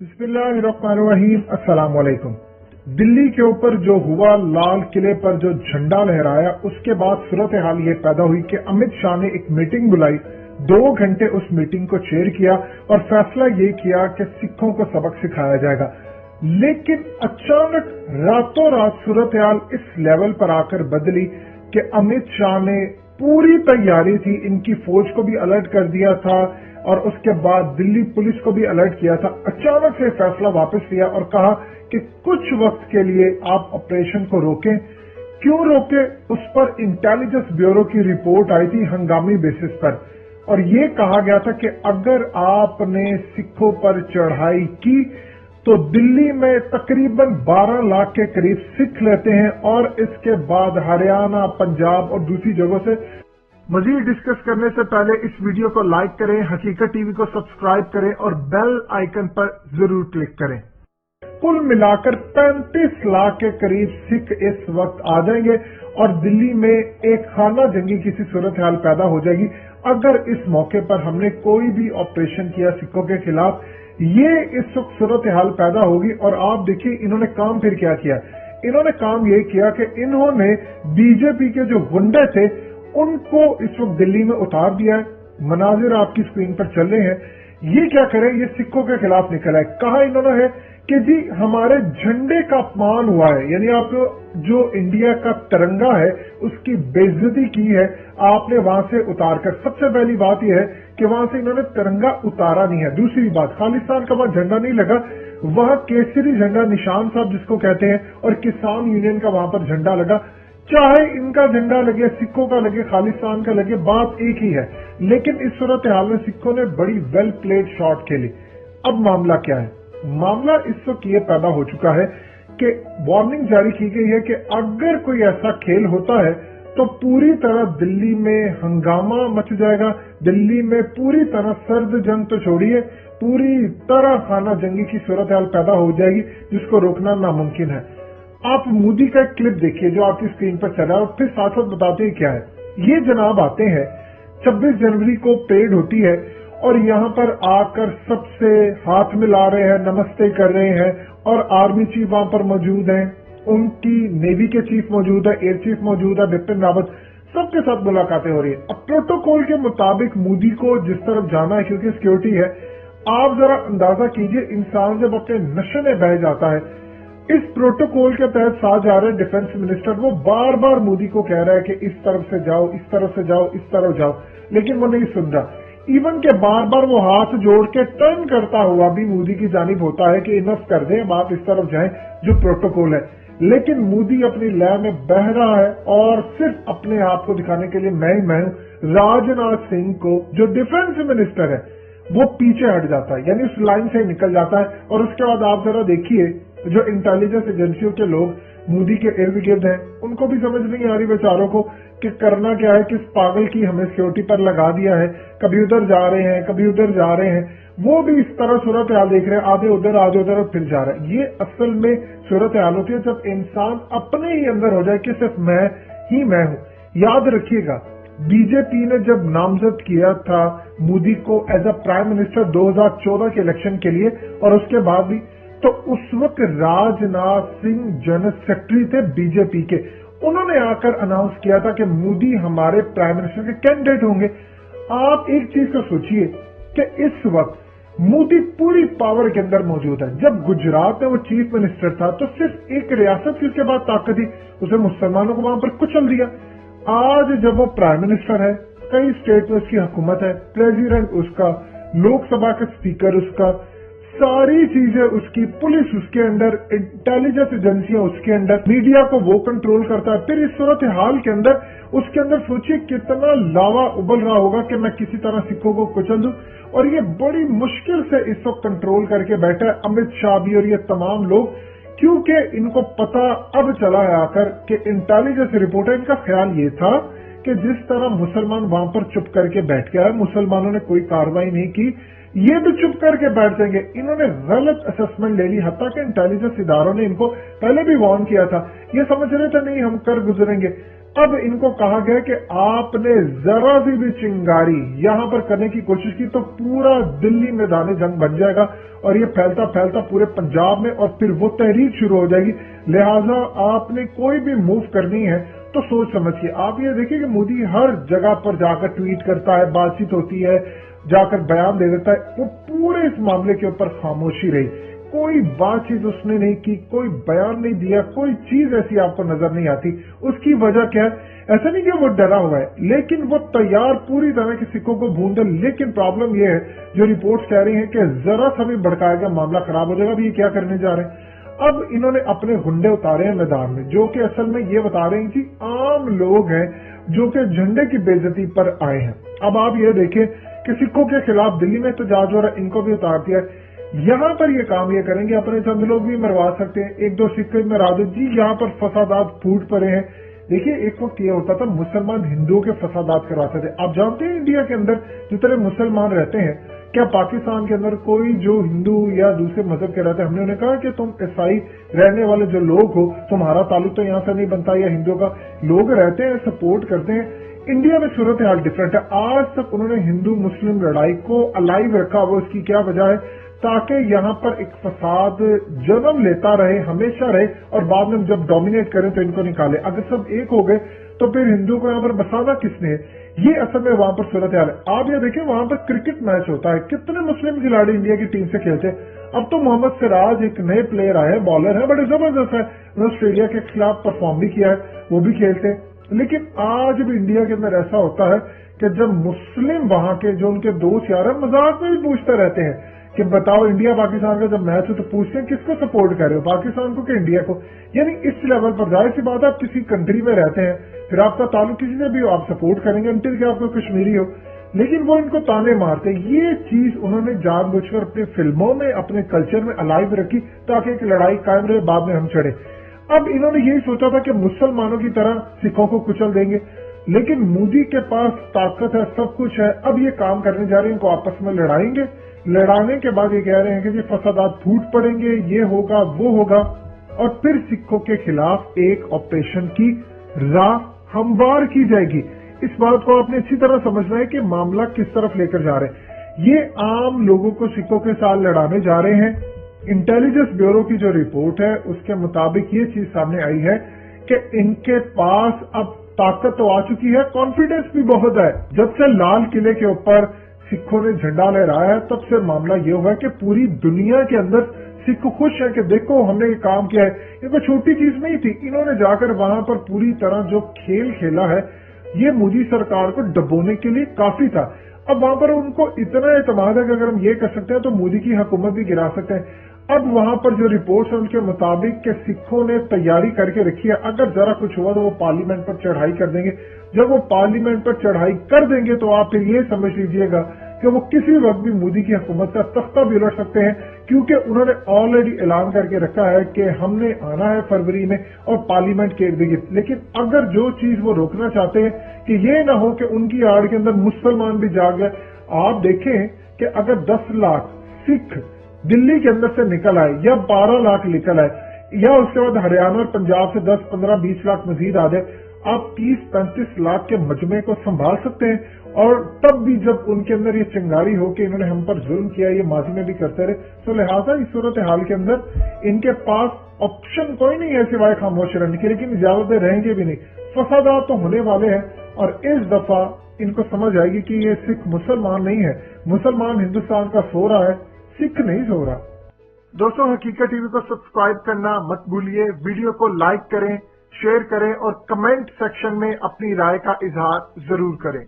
बिस्मिल्लाहिर्रहमानिर्रहीम। अस्सलाम वालेकुम। दिल्ली के ऊपर जो हुआ, लाल किले पर जो झंडा लहराया, उसके बाद सूरत हाल ये पैदा हुई कि अमित शाह ने एक मीटिंग बुलाई, 2 घंटे उस मीटिंग को चेयर किया और फैसला ये किया कि सिखों को सबक सिखाया जाएगा। लेकिन अचानक रातों रात सूरत हाल इस लेवल पर आकर बदली कि अमित शाह ने पूरी तैयारी थी, इनकी फौज को भी अलर्ट कर दिया था और उसके बाद दिल्ली पुलिस को भी अलर्ट किया था। अचानक से फैसला वापस लिया और कहा कि कुछ वक्त के लिए आप ऑपरेशन को रोकें। क्यों रोके? उस पर इंटेलिजेंस ब्यूरो की रिपोर्ट आई थी हंगामी बेसिस पर, और ये कहा गया था कि अगर आपने सिखों पर चढ़ाई की तो दिल्ली में तकरीबन 12 लाख के करीब सिख लेते हैं और इसके बाद हरियाणा, पंजाब और दूसरी जगहों से। मजीद डिस्कस करने से पहले इस वीडियो को लाइक करें, हकीकत टीवी को सब्सक्राइब करें और बेल आइकन पर जरूर क्लिक करें। कुल मिलाकर 35 लाख के करीब सिख इस वक्त आ जाएंगे और दिल्ली में एक खाना जंगी किसी सूरत हाल पैदा हो जाएगी अगर इस मौके पर हमने कोई भी ऑपरेशन किया सिखों के खिलाफ। ये इस वक्त सूरत हाल पैदा होगी। और आप देखिए इन्होंने काम फिर क्या किया। इन्होंने काम ये किया कि इन्होंने बीजेपी के जो गुंडे थे उनको इस वक्त दिल्ली में उतार दिया है। मनाजिर आपकी स्क्रीन पर चल रहे हैं। ये क्या करें, ये सिखों के खिलाफ निकला है। कहा इन्होंने है कि जी हमारे झंडे का अपमान हुआ है, यानी आप जो इंडिया का तिरंगा है उसकी बेइज्जती की है आपने वहां से उतार कर। सबसे पहली बात यह है कि वहां से इन्होंने तिरंगा उतारा नहीं है। दूसरी बात, खालिस्तान का वहां झंडा नहीं लगा, वहां केसरी झंडा निशान साहब जिसको कहते हैं और किसान यूनियन का वहां पर झंडा लगा। चाहे इनका झंडा लगे, सिखों का लगे, खालिस्तान का लगे, बात एक ही है। लेकिन इस सूरत हाल में सिखों ने बड़ी वेल प्लेड शॉट खेली। अब मामला क्या है? मामला इस वक्त ये पैदा हो चुका है कि वार्निंग जारी की गई है कि अगर कोई ऐसा खेल होता है तो पूरी तरह दिल्ली में हंगामा मच जाएगा। दिल्ली में पूरी तरह सर्द जंग तो छोड़िए, पूरी तरह खाना जंगी की सूरत हाल पैदा हो जाएगी जिसको रोकना नामुमकिन है। आप मोदी का एक क्लिप देखिए जो आपकी स्क्रीन पर चल रहा है और फिर साथ साथ बताते हैं क्या है। ये जनाब आते हैं, 26 जनवरी को परेड होती है और यहाँ पर आकर सबसे हाथ मिला रहे हैं, नमस्ते कर रहे हैं और आर्मी चीफ वहां पर मौजूद हैं, उनकी नेवी के चीफ मौजूद है, एयर चीफ मौजूद है, बिपिन रावत, सबके साथ मुलाकातें हो रही है। अब प्रोटोकॉल के मुताबिक मोदी को जिस तरफ जाना है क्योंकि सिक्योरिटी है, आप जरा अंदाजा कीजिए इंसान जब अपने नशे में बह जाता है। इस प्रोटोकॉल के तहत साथ जा रहे डिफेंस मिनिस्टर, वो बार बार मोदी को कह रहा है कि इस तरफ से जाओ, इस तरफ से जाओ, इस तरफ जाओ, लेकिन वो नहीं सुन रहा। इवन के बार बार वो हाथ जोड़ के टर्न करता हुआ भी मोदी की जानिब होता है कि इनफ कर दें, अब आप इस तरफ जाएं जो प्रोटोकॉल है। लेकिन मोदी अपनी लय में बह रहा है और सिर्फ अपने आप को दिखाने के लिए मैं ही मैं हूं। राजनाथ सिंह को जो डिफेंस मिनिस्टर है वो पीछे हट जाता है, यानी उस लाइन से निकल जाता है। और उसके बाद आप जरा देखिए जो इंटेलिजेंस एजेंसियों के लोग मोदी के इर्द गिर्द हैं, उनको भी समझ नहीं आ रही बेचारों को कि करना क्या है। किस पागल की हमें सिक्योरिटी पर लगा दिया है, कभी उधर जा रहे हैं, कभी उधर जा रहे हैं। वो भी इस तरह सूरत हाल देख रहे हैं, आधे उधर और फिर जा रहे हैं। ये असल में सूरत हाल होती है जब इंसान अपने ही अंदर हो जाए कि सिर्फ मैं ही मैं हूं। याद रखिएगा, बीजेपी ने जब नामजद किया था मोदी को एज अ प्राइम मिनिस्टर 2014 के इलेक्शन के लिए और उसके बाद भी, तो उस वक्त राजनाथ सिंह जनरल सेक्रेटरी थे बीजेपी के। उन्होंने आकर अनाउंस किया था कि मोदी हमारे प्राइम मिनिस्टर के कैंडिडेट होंगे। आप एक चीज को सोचिए कि इस वक्त मोदी पूरी पावर के अंदर मौजूद है। जब गुजरात में वो चीफ मिनिस्टर था तो सिर्फ एक रियासत की उसके बाद ताकत थी, उसे मुसलमानों को वहां पर कुचल दिया। आज जब वो प्राइम मिनिस्टर है, कई स्टेट में उसकी हुकूमत है, प्रेसिडेंट उसका, लोकसभा का स्पीकर उसका, सारी चीजें उसकी, पुलिस उसके अंदर, इंटेलिजेंस एजेंसियां उसके अंदर, मीडिया को वो कंट्रोल करता है। फिर इस सूरत हाल के अंदर उसके अंदर सोचिए कितना लावा उबल रहा होगा कि मैं किसी तरह सिखों को कुचल दूं। और ये बड़ी मुश्किल से इस वक्त कंट्रोल करके बैठा है अमित शाह भी और ये तमाम लोग, क्योंकि इनको पता अब चला है आकर कि इंटेलिजेंस रिपोर्ट है। इनका ख्याल ये था कि जिस तरह मुसलमान वहां पर चुप करके बैठ गया है, मुसलमानों ने कोई कार्रवाई नहीं की, ये भी चुप करके बैठ जाएंगे। इन्होंने गलत असेसमेंट ले ली, हत्ता कि इंटेलिजेंस इदारों ने इनको पहले भी वार्न किया था। ये समझ रहे थे नहीं हम कर गुजरेंगे, अब इनको कहा गया कि आपने जरा सी भी चिंगारी यहां पर करने की कोशिश की तो पूरा दिल्ली मैदान जंग बन जाएगा और ये फैलता फैलता पूरे पंजाब में, और फिर वो तहरीक शुरू हो जाएगी। लिहाजा आपने कोई भी मूव करनी है तो सोच समझ के। आप ये देखिए कि मोदी हर जगह पर जाकर ट्वीट करता है, बातचीत होती है, जाकर बयान दे देता है। वो पूरे इस मामले के ऊपर खामोशी रही, कोई बातचीत उसने नहीं की, कोई बयान नहीं दिया, कोई चीज ऐसी आपको नजर नहीं आती। उसकी वजह क्या है? ऐसा नहीं कि वो डरा हुआ है, लेकिन वो तैयार पूरी तरह के सिक्कों को भून दे। लेकिन प्रॉब्लम ये है, जो रिपोर्ट्स कह रही हैं कि जरा सा भी भड़काएगा मामला खराब हो जाएगा। अब ये क्या करने जा रहे हैं? अब इन्होंने अपने गुंडे उतारे हैं मैदान में, जो कि असल में ये बता रहे हैं कि आम लोग हैं जो कि झंडे की बेइज्जती पर आए हैं। अब आप ये देखें कि सिखों के खिलाफ दिल्ली में एहतजाज हो रहा है, इनको भी उतार दिया है। यहाँ पर ये काम ये करेंगे, अपने चंद लोग भी मरवा सकते हैं, एक दो सिख मरा दो जी, यहाँ पर फसादात फूट पड़े हैं। देखिए, एक वक्त ये होता था मुसलमान हिंदुओं के फसादात करवाते थे। आप जानते हैं इंडिया के अंदर जितने मुसलमान रहते हैं, क्या पाकिस्तान के अंदर कोई जो हिंदू या दूसरे मजहब के रहते हैं, हमने उन्हें कहा कि तुम ईसाई रहने वाले जो लोग हो, तुम्हारा ताल्लुक तो यहाँ से नहीं बनता, या हिंदुओं का लोग रहते हैं, सपोर्ट करते हैं। इंडिया में सूरत हाल डिफरेंट है। आज तक उन्होंने हिंदू मुस्लिम लड़ाई को अलाइव रखा। वो इसकी क्या वजह है? ताकि यहाँ पर एक फसाद जन्म लेता रहे, हमेशा रहे, और बाद में जब डोमिनेट करें तो इनको निकाले। अगर सब एक हो गए तो फिर हिंदुओं को यहाँ पर बसाना किसने है? ये असल में वहां पर सूरत हाल है। आप ये देखिए, वहां पर क्रिकेट मैच होता है, कितने मुस्लिम खिलाड़ी इंडिया की टीम से खेलते हैं। अब तो मोहम्मद सिराज एक नए प्लेयर आए, बॉलर है, बड़े जबरदस्त है, उन्होंने ऑस्ट्रेलिया के खिलाफ परफॉर्म भी किया है, वो भी खेलते हैं। लेकिन आज भी इंडिया के अंदर ऐसा होता है कि जब मुस्लिम वहां के जो उनके दोस्त यार हैं, मजाक में भी पूछते रहते हैं कि बताओ इंडिया पाकिस्तान का जब मैच हो तो पूछते हैं किसको सपोर्ट कर रहे हो, पाकिस्तान को कि इंडिया को। यानी इस लेवल पर जाहिर सी बात है, आप किसी कंट्री में रहते हैं, फिर आपका ताल्लुक किसी से भी हो, आप सपोर्ट करेंगे अंटिल कि आपको कश्मीरी हो। लेकिन वो इनको ताने मारते हैं। ये चीज उन्होंने जानबूझकर अपनी फिल्मों में, अपने कल्चर में अलाइव रखी ताकि एक लड़ाई कायम रहे, बाद में हम चढ़े। अब इन्होंने यही सोचा था कि मुसलमानों की तरह सिखों को कुचल देंगे, लेकिन मोदी के पास ताकत है, सब कुछ है। अब ये काम करने जा रहे हैं, इनको आपस में लड़ाएंगे। लड़ाने के बाद ये कह रहे हैं कि जी फसादात फूट पड़ेंगे, ये होगा वो होगा, और फिर सिखों के खिलाफ एक ऑपरेशन की राह हमवार की जाएगी। इस बात को आपने अच्छी तरह समझना है कि मामला किस तरफ लेकर जा रहे हैं। ये आम लोगों को सिखों के साथ लड़ाने जा रहे हैं। इंटेलिजेंस ब्यूरो की जो रिपोर्ट है उसके मुताबिक ये चीज सामने आई है कि इनके पास अब ताकत तो आ चुकी है, कॉन्फिडेंस भी बहुत है। जब से लाल किले के ऊपर सिखों ने झंडा लहराया है, तब से मामला ये हुआ है कि पूरी दुनिया के अंदर सिख खुश है कि देखो हमने ये काम किया है। ये कोई छोटी चीज नहीं थी। इन्होंने जाकर वहां पर पूरी तरह जो खेल खेला है, ये मोदी सरकार को डबोने के लिए काफी था। अब वहां पर उनको इतना एतमाद है कि अगर हम ये कर सकते हैं तो मोदी की हुकूमत भी गिरा सकते हैं। अब वहां पर जो रिपोर्ट्स है उनके मुताबिक कि सिखों ने तैयारी करके रखी है, अगर जरा कुछ हुआ तो वो पार्लियामेंट पर चढ़ाई कर देंगे। जब वो पार्लियामेंट पर चढ़ाई कर देंगे तो आप फिर ये समझ लीजिएगा कि वो किसी वक्त भी मोदी की हुकूमत का तख्ता भी उलट सकते हैं, क्योंकि उन्होंने ऑलरेडी ऐलान करके रखा है कि हमने आना है फरवरी में और पार्लियामेंट घेर देगी। लेकिन अगर जो चीज वो रोकना चाहते हैं कि ये ना हो कि उनकी आड़ के अंदर मुसलमान भी जाग गए। आप देखें कि अगर 10 लाख सिख दिल्ली के अंदर से निकल आए या 12 लाख निकल आए, या उसके बाद हरियाणा और पंजाब से 10, 15, 20 लाख मजीद आ जाए, आप 30-35 लाख के मजमे को संभाल सकते हैं। और तब भी जब उनके अंदर ये चिंगारी हो कि इन्होंने हम पर जुल्म किया, ये माजी में भी करते रहे, तो लिहाजा इस सूरत हाल के अंदर इनके पास ऑप्शन कोई नहीं है सिवाय खामोश रहने की। लेकिन इजाजत रहेंगे भी नहीं, फसादात तो होने वाले हैं। और इस दफा इनको समझ आएगी कि ये सिख मुसलमान नहीं है, मुसलमान हिंदुस्तान का सो रहा है, सिख नहीं सो रहा। दोस्तों, हकीकत टीवी को सब्सक्राइब करना मत भूलिए, वीडियो को लाइक करें, शेयर करें और कमेंट सेक्शन में अपनी राय का इजहार जरूर करें।